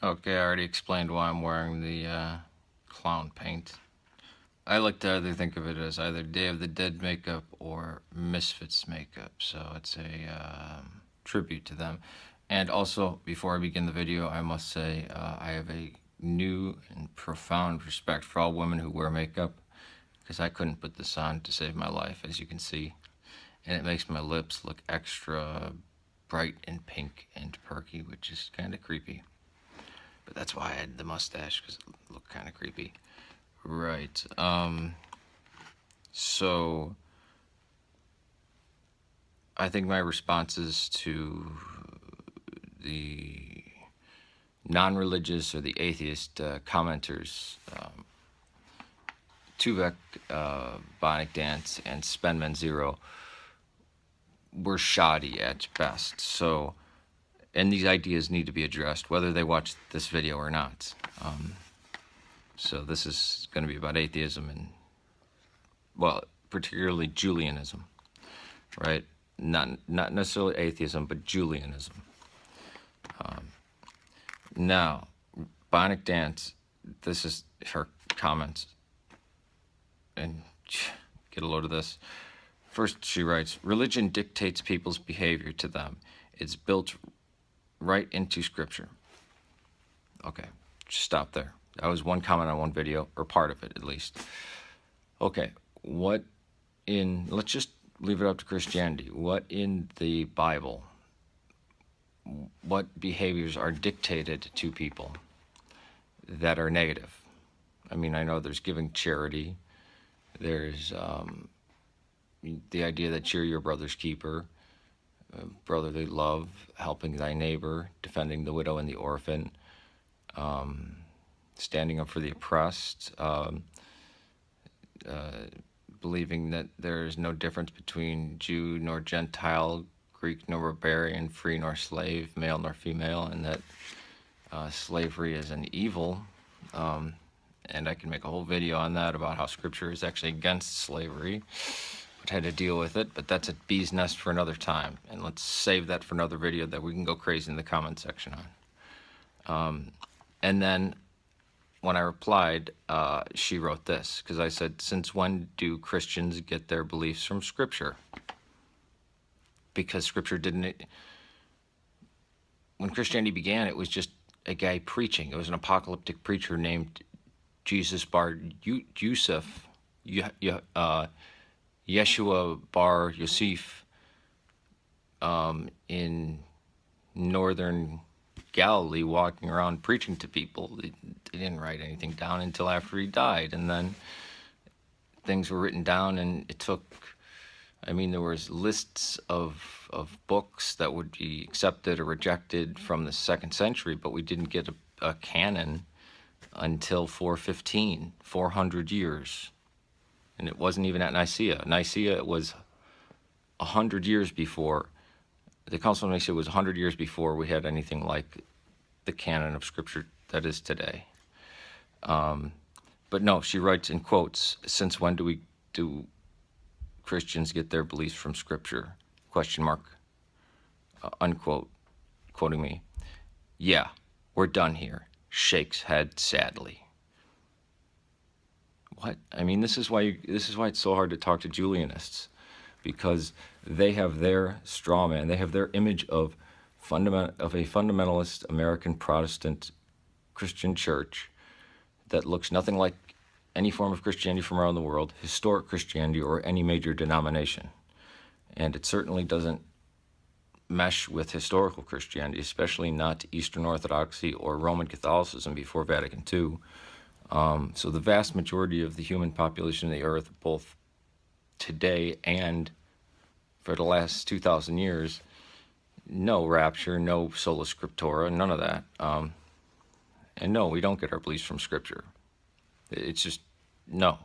Okay, I already explained why I'm wearing the clown paint. I like to either think of it as either Day of the Dead makeup or Misfits makeup, so it's a tribute to them. And also, before I begin the video, I must say I have a new and profound respect for all women who wear makeup, because I couldn't put this on to save my life, as you can see. And it makes my lips look extra bright and pink and perky, which is kind of creepy. But that's why I had the mustache, because it looked kind of creepy. Right. So I think my responses to the non-religious or the atheist commenters, Tuvek, Bionic Dance, and spenman0 were shoddy at best. So, and these ideas need to be addressed, whether they watch this video or not. So this is going to be about atheism and, well, particularly Julianism, right? Not necessarily atheism, but Julianism. Now, Bionic Dance, this is her comments, and get a load of this. First, she writes, religion dictates people's behavior to them. It's built right into Scripture. Okay, just stop there. That was one comment on one video, or part of it at least. Okay, let's just leave it up to Christianity. What in the Bible, what behaviors are dictated to people that are negative? I mean, I know there's giving charity. There's the idea that you're your brother's keeper, brotherly love, helping thy neighbor, defending the widow and the orphan, standing up for the oppressed, believing that there is no difference between Jew nor Gentile, Greek nor barbarian, free nor slave, male nor female, and that slavery is an evil. And I can make a whole video on that about how Scripture is actually against slavery, but had to deal with it. But that's a bee's nest for another time, and let's save that for another video that we can go crazy in the comment section on. And then when I replied, she wrote this, because I said, since when do Christians get their beliefs from Scripture? Because Scripture didn't... When Christianity began, it was just a guy preaching. It was an apocalyptic preacher named Jesus Bar Yusuf, Yeshua Bar Yosef, in northern Galilee, walking around preaching to people. They didn't write anything down until after he died, and then things were written down, and it took, I mean, there was lists of books that would be accepted or rejected from the 2nd century, but we didn't get a canon until 415, 400 years. And it wasn't even at Nicaea. Nicaea was 100 years before. The Council of Nicaea was 100 years before we had anything like the canon of Scripture that is today. But no, she writes in quotes, since when do Christians get their beliefs from Scripture? Question mark, unquote, quoting me. Yeah, we're done here. Shakes head sadly. What? I mean, this is why it's so hard to talk to Julianists, because they have their straw man, they have their image of a fundamentalist American Protestant Christian church that looks nothing like any form of Christianity from around the world, historic Christianity, or any major denomination. And it certainly doesn't mesh with historical Christianity, especially not Eastern Orthodoxy or Roman Catholicism before Vatican II. So the vast majority of the human population of the earth, both today and for the last 2,000 years, no rapture, no sola scriptura, none of that. And no, we don't get our beliefs from Scripture. It's just, no.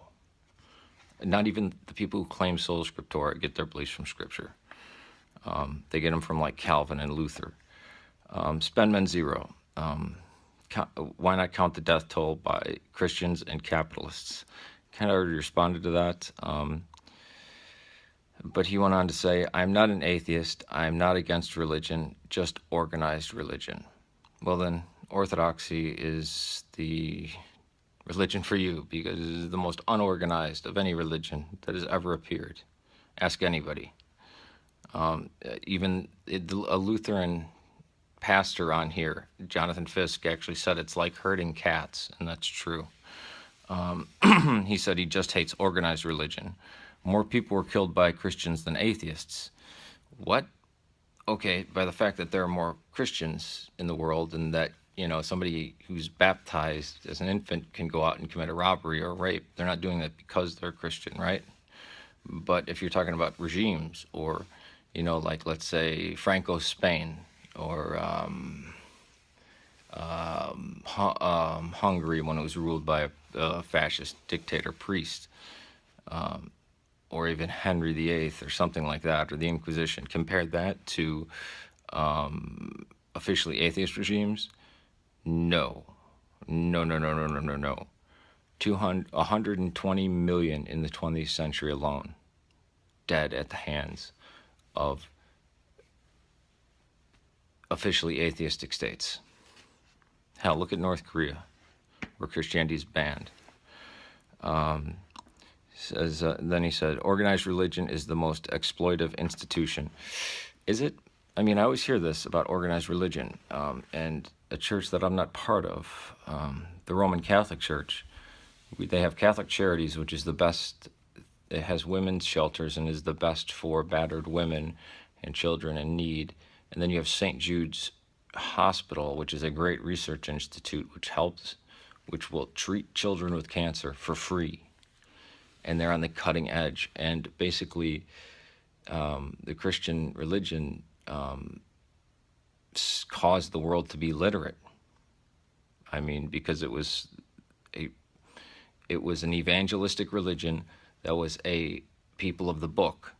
Not even the people who claim sola scriptura get their beliefs from Scripture. They get them from like Calvin and Luther. spenman0. Why not count the death toll by Christians and capitalists? Kind of already responded to that. But he went on to say, I'm not an atheist. I'm not against religion, just organized religion. Well then, Orthodoxy is the religion for you because it is the most unorganized of any religion that has ever appeared. Ask anybody. Even a Lutheran pastor on here, Jonathan Fisk, actually said it's like herding cats, and that's true. He said he just hates organized religion. More people were killed by Christians than atheists. What? Okay, by the fact that there are more Christians in the world, and that, you know, somebody who's baptized as an infant can go out and commit a robbery or a rape. They're not doing that because they're Christian, right? But if you're talking about regimes, or, you know, like, let's say Franco's Spain, or Hungary when it was ruled by a fascist dictator priest, or even Henry VIII or something like that, or the Inquisition. Compare that to officially atheist regimes. No. No, no, no, no, no, no, no. 120 million in the 20th century alone dead at the hands of officially atheistic states. Hell, look at North Korea, where Christianity is banned. Then he said, organized religion is the most exploitive institution. Is it? I mean, I always hear this about organized religion, and a church that I'm not part of, the Roman Catholic Church. They have Catholic Charities, which is the best. It has women's shelters and is the best for battered women and children in need. And then you have St. Jude's Hospital, which is a great research institute which will treat children with cancer for free. And they're on the cutting edge. And basically, the Christian religion caused the world to be literate. I mean, because it was an evangelistic religion that was a people of the book.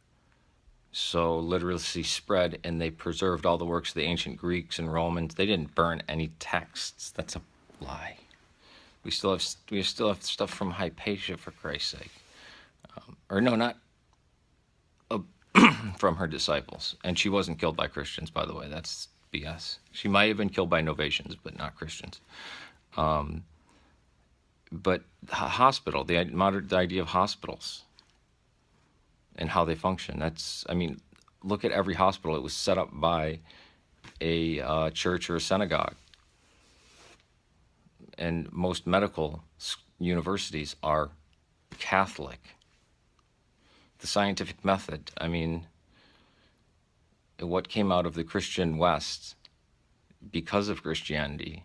So literacy spread, and they preserved all the works of the ancient Greeks and Romans. They didn't burn any texts. That's a lie. We still have stuff from Hypatia, for Christ's sake. Or no, not from her disciples. And she wasn't killed by Christians, by the way. That's BS. She might have been killed by Novatians, but not Christians. But hospital, the idea of hospitals and how they function. I mean, look at every hospital. It was set up by a church or a synagogue. And most medical universities are Catholic. The scientific method, I mean, what came out of the Christian West because of Christianity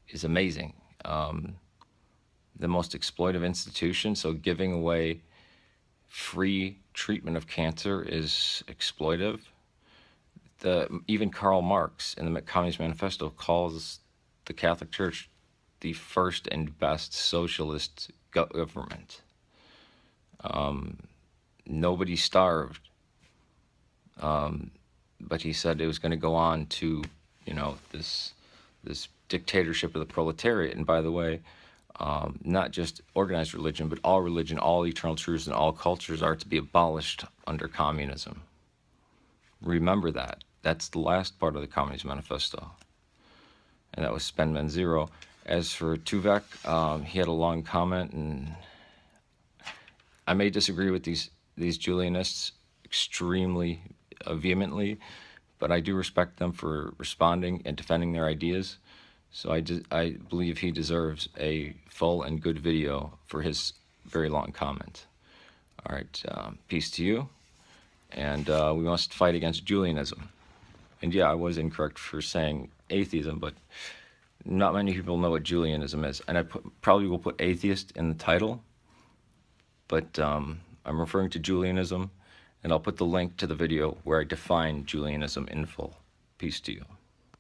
is amazing. The most exploitive institution, so giving away free treatment of cancer is exploitive. Even Karl Marx in the Communist Manifesto calls the Catholic Church the first and best socialist government. Nobody starved, but he said it was going to go on to, you know, this dictatorship of the proletariat. And by the way, not just organized religion, but all religion, all eternal truths, and all cultures are to be abolished under communism. Remember that. That's the last part of the Communist Manifesto. And that was spenman0. As for Tuvek, he had a long comment, and I may disagree with these Julianists extremely vehemently, but I do respect them for responding and defending their ideas. So I believe he deserves a full and good video for his very long comment. All right, peace to you. And we must fight against Julianism. And yeah, I was incorrect for saying atheism, but not many people know what Julianism is. And I probably will put atheist in the title, but I'm referring to Julianism, and I'll put the link to the video where I define Julianism in full. Peace to you.